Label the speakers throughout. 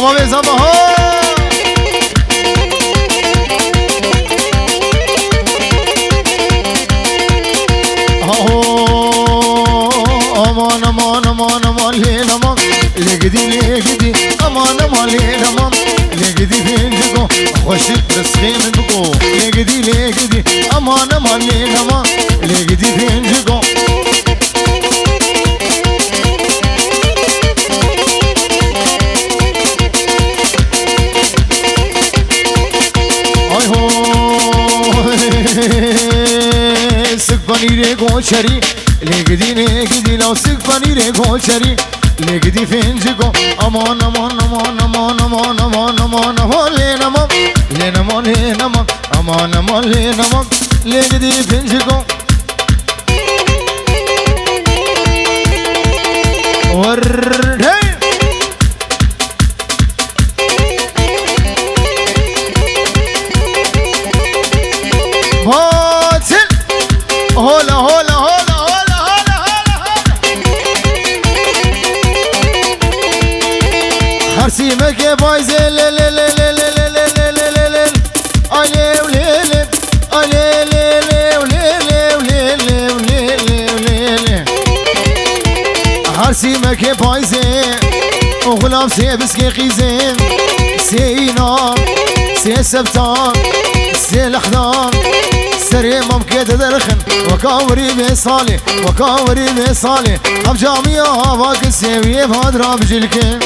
Speaker 1: بابا بزن ها aman aman aman aman lin aman legdi legdi aman aman lin aman legdi findigo خوشت رسخين بقو legdi legdi aman aman lin aman legdi findigo ay ho sık panire goçeri legdi legdi la sık panire goçeri legdi findigo aman aman aman aman aman aman aman aman len aman len aman len aman aman aman len aman legdi findigo war hey Hatil hola hola hola hola hola hola Harsime ke bayze le le le le le le le le le le le alev le le ale le le le le le le le le le Harsime ke bayze oğlam sebis ke khizem seyna سبتان سلحدان سريمم كده درخن وكاوري بصالي وكاوري بصالي اب جامية هواك السوية بهدرا بجلكن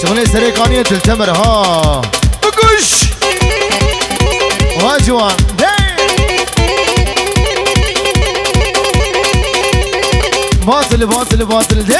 Speaker 1: شغلي سريقانية تلتمر ها بقش واجوان باطل باطل باطل دي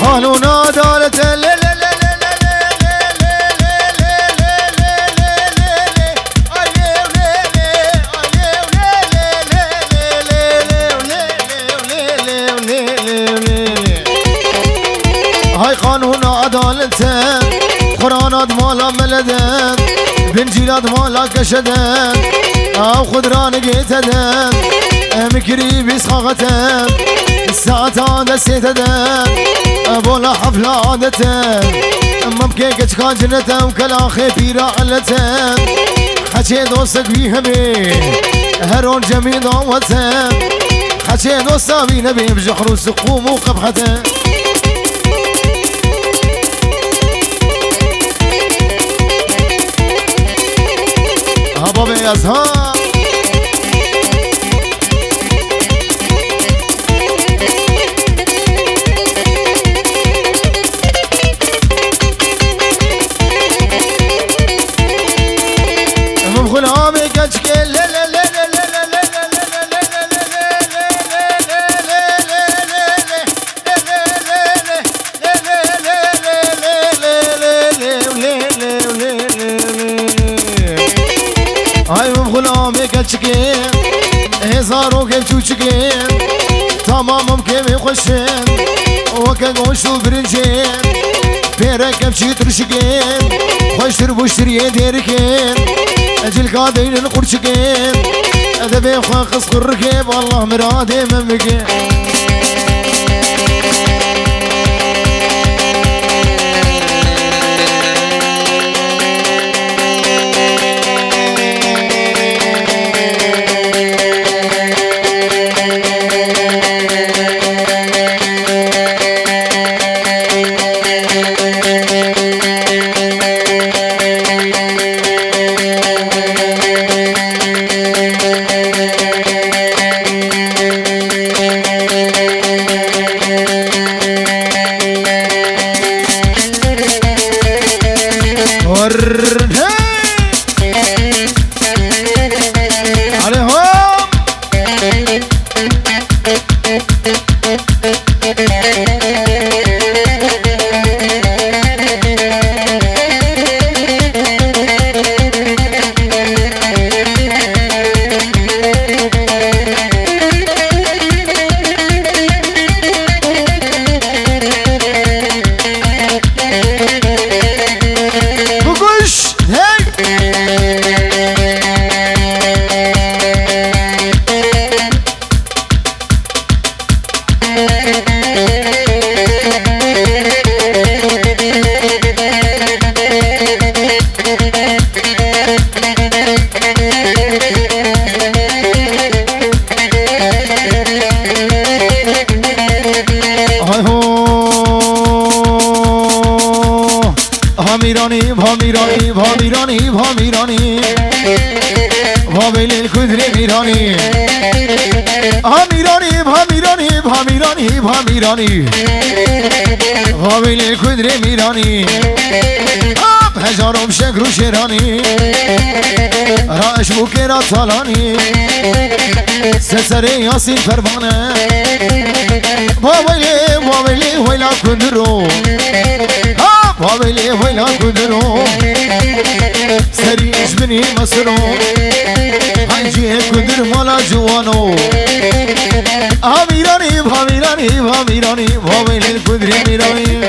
Speaker 1: قانون عدالة هاي قانون عدالة قرآنات مالا ملدن بنجيلات مالا كشدن او خضران قيتدن مكري بسخاغتن الساعة عادة سيتدن بولا حفلة عادة ممكن كان جنة وكلا خيبيرا علتن حكي دوستك بيها بي هرون جميل ضوتن حكي دوستا بينا بي بجحر السقوم وقبحتن بابا يازها مبخل عامي كاتشكي لا لا لا لا لا لا لا هاي غلامي كاتشكين هزارو كيف تشوشكين تمامم كيف يخشين وكاقوشو برنجين بيرك كيف ترشكين خوشتر بوشتر يديركين اجل قادين القرشكين اذا بيخوا قصق الركيب والله مرادي ممكين هاميراني هاميراني هاميراني هاميراني هاميل الكدر ميراني هاميراني هاميراني هاميراني هاميراني هاميل الكدر ميراني هجارم شكر شيراني راش بوكيرا طالاني سسري ياسين فرمانه بابلي بابلي ويلا كدرو بابلي ويلا كدرو سري اجبني مسرو هنجي كدر مالا جوانو هاميراني هاميراني هاميراني بابلي الكدر ميراني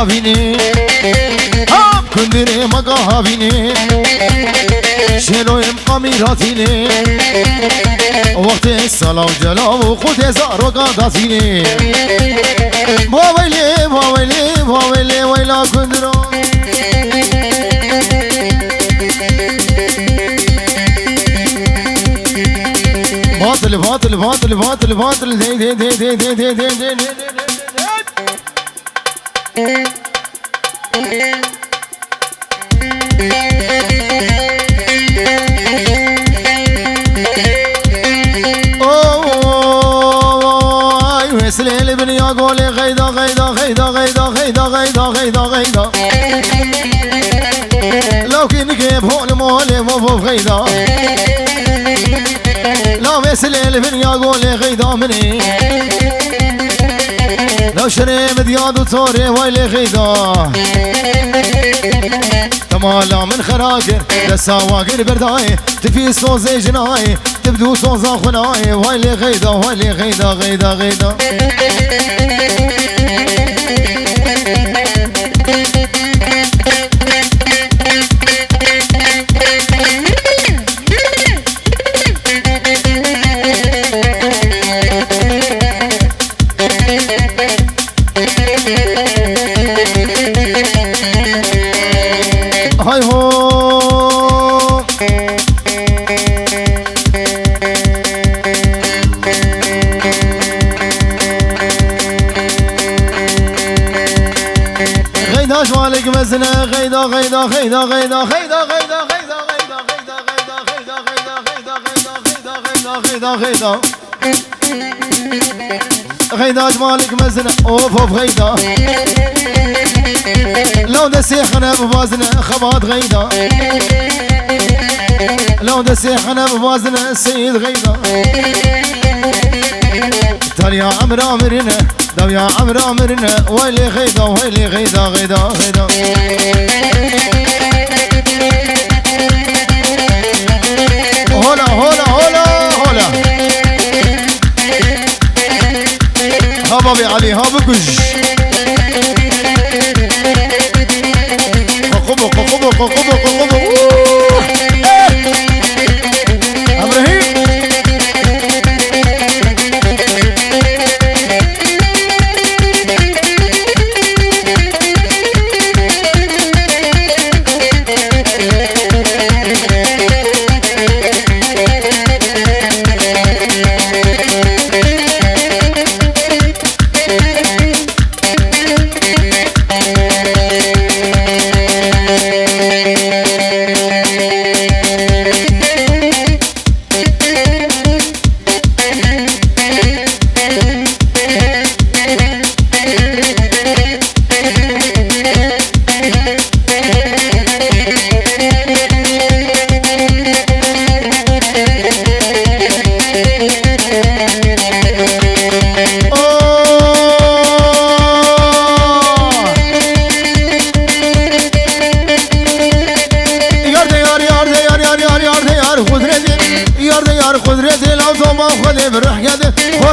Speaker 1: هافيني كندري مقا هافيني شنو يبقى ميراثيني وقت الصلاة وجلا وقوت زار وقاداتيني بويلي بويلي بويلي ويلا كندرو باطل باطل باطل باطل باطل دي دي دي دي دي دي دي دي دي سليل بن يقول غيدا غيدا غيدا غيدا غيدا غيدا غيدا غيدا لو كنت كيف هول مولي مو غيدا لو سليل بن يقول غيدا مني لو شري مدياد وطوري ويلي غيدا تمالا من خراجر لساواقر برداي تفي صوزي جناي تبدو صوزا خناي ويلي غيدا ويلي غيدا غيدا غيدا هاي هو غيدا شوالك مزنة غيدا غيدا غيدا غيدا غيدا غيدا غيدا غيدا غيدا غيدا غيدا غيدا غيدا غيدا غيدا غيدا جمالك مزنة اوف اوف غيدا لو دسيخنا بوازنة خبات غيدا لو دسيخنا بوازنة السيد غيدا تال يا عمر عمرنا دو يا عمر عمرنا ويلي غيدا ويلي غيدا غيدا غيدا هولا هولا هولا هولا هبابي علي هبكش قوقبو قوقبو قوقبو قوقبو ابراهيم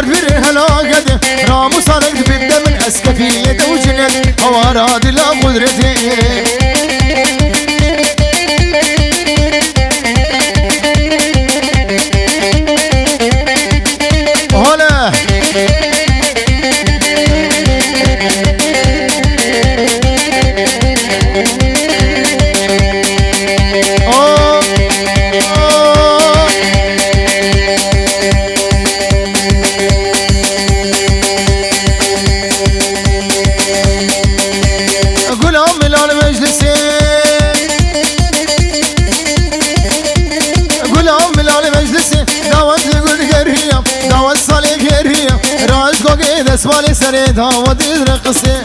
Speaker 1: دار بره هلاكته رامو صارك بده من اسكفية وجنت هواراد لا قدرته هلا اسمالي سريد هوا ديد رقصي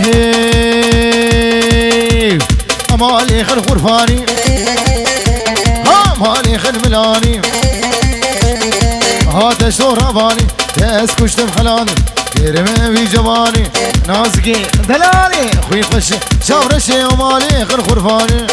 Speaker 1: هي مالي خل غرفاني مالي خل ملاني هذا شور بالي ياس كشتم خلاني يرمي في جواني نازقي دلالي خوي خش شاور شي ومالي خل غرفاني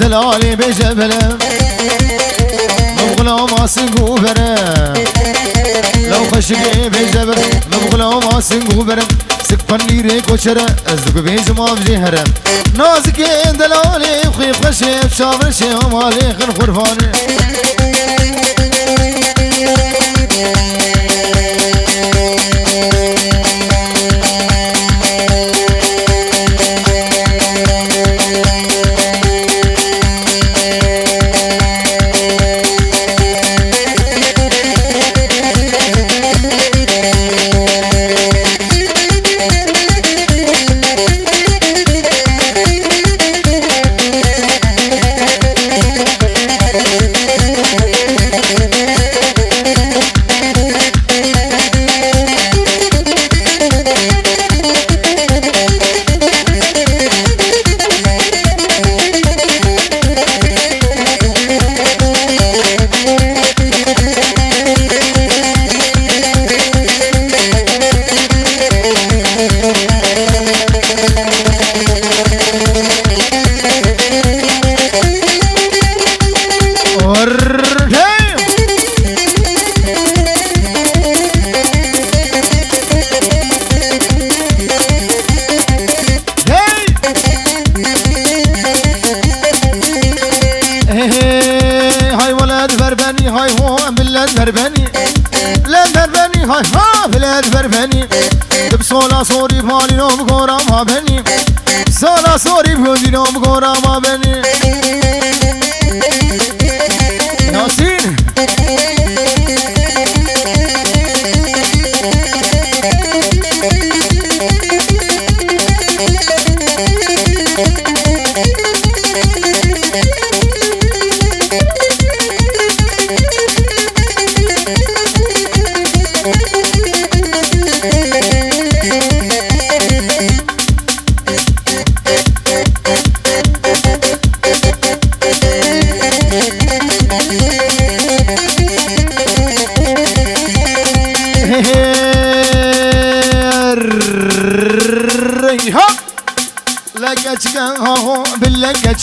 Speaker 1: دلالي بجبله مبغلا ما سنقو برم لو خشقي بجبل مبغلا ما سنقو برم سكفني ريكو شرا ازدق بيج ما بجي هرم نازكي دلالي خيف خشيف شابر شي ومالي خل خرفاني هاي هو بلاد بربني بلاد بربني هاي ها بلاد بربني بسولا صوري مالي نوم كورا ما بني سولا صوري بودي نوم كورا ما بني ياسين لك هو باللك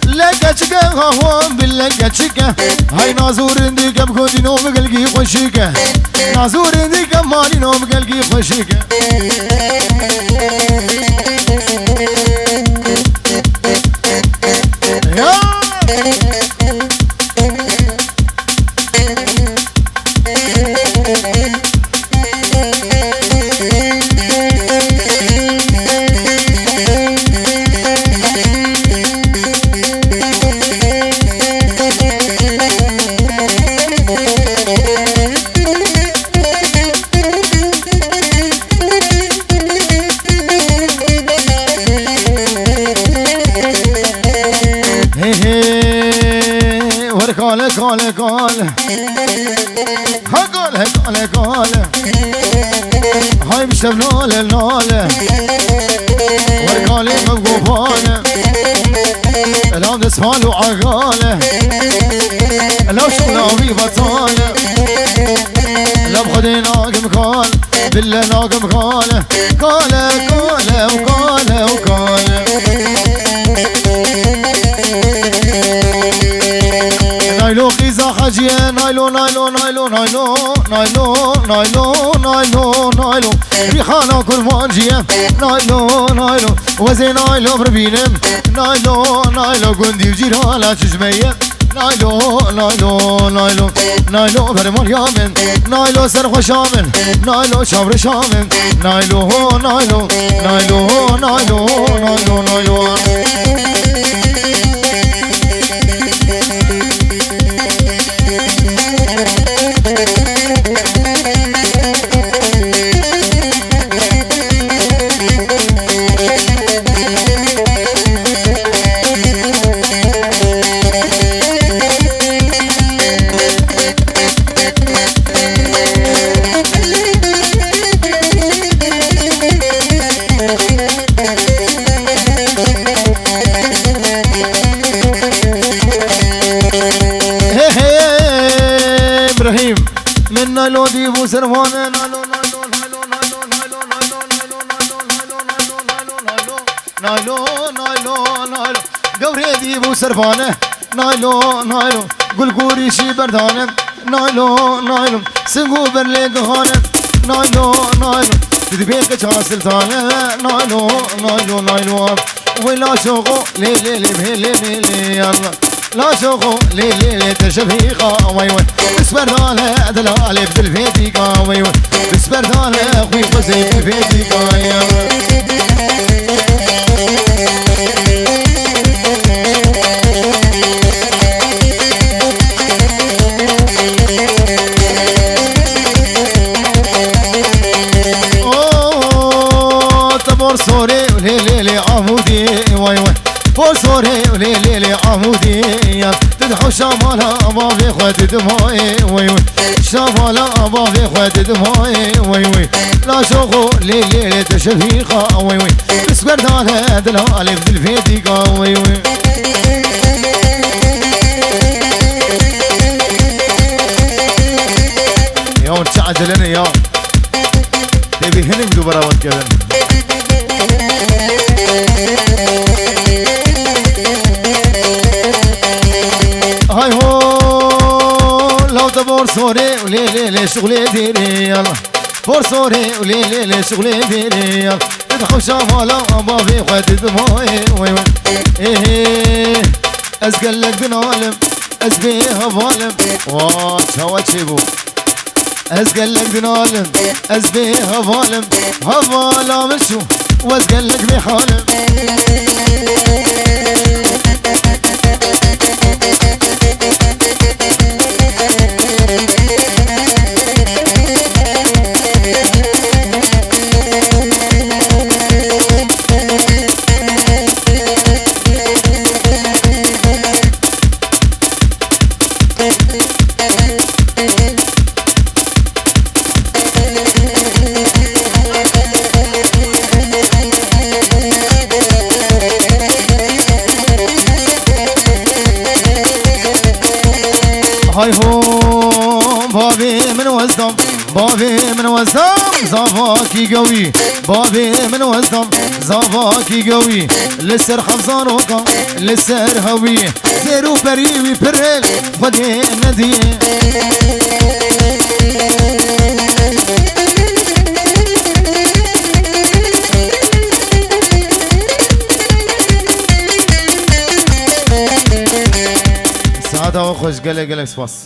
Speaker 1: لك هو باللك هاي نازور عندك بكون نوم قلقي خوشك نازور عندك مالي نوم قلقي خوشك قال هاي بشبلول النول ورقالي مبقوفانه لو نسفال وعقاله لو شغلامي بطاله لو بخدي ناقم قال بالله ناقم قال وقال نايلو قيزة حاجية نايلو ريحانا كل مانجية نايلو وزي نايلو بربينم نايلو قندي وجيرها شجمية نايلو برمال يامن نايلو سرخو شامن نايلو شابر شامن نايلو نايلو ديبو سرفانه نايلو قوري ديبو سرفانه نايلو قلقوري شي بردانه نايلو سنقو برليق هانه نايلو تدبيك شاسلتانه نايلو ولا شوقو ليلي يلا لا شوقو ليلي تشفيقا ويوي بسبردانه دلالي بالفيديقا ويوي بسبردانه اخوي قزي بالفيديقا يلا سوري وليلي عمودي ويوي سوري وليلي عمودي تدحو شمالها بابي خد دموعي ويوي شمالها بابي خد دموعي ويوي لا شوقو ليلي تشفيقا ويوي بسبردانه دلالي بالفيديقا ويوي يا تعدلني يا تبي هنم دبراوت كذا هاي هو لو دبور سوري وليلي شغلي ديري يلا بور سوري وليلي شغلي ديري يلا تدحو شمالا بابي خد دموعي ويوي ايه ازقلك بنعلم ازبيها ظالم واتشوا تشيبو ازقلك بنعلم ازبيها ظالم هظالم شو وازقلك بحالم من وزم زافاكي قوي بابي من وزم زافاكي قوي لسر خفزانوكا لسر هوي زيرو بريوي برل خدي ندي سعادة وخوش قلق سباس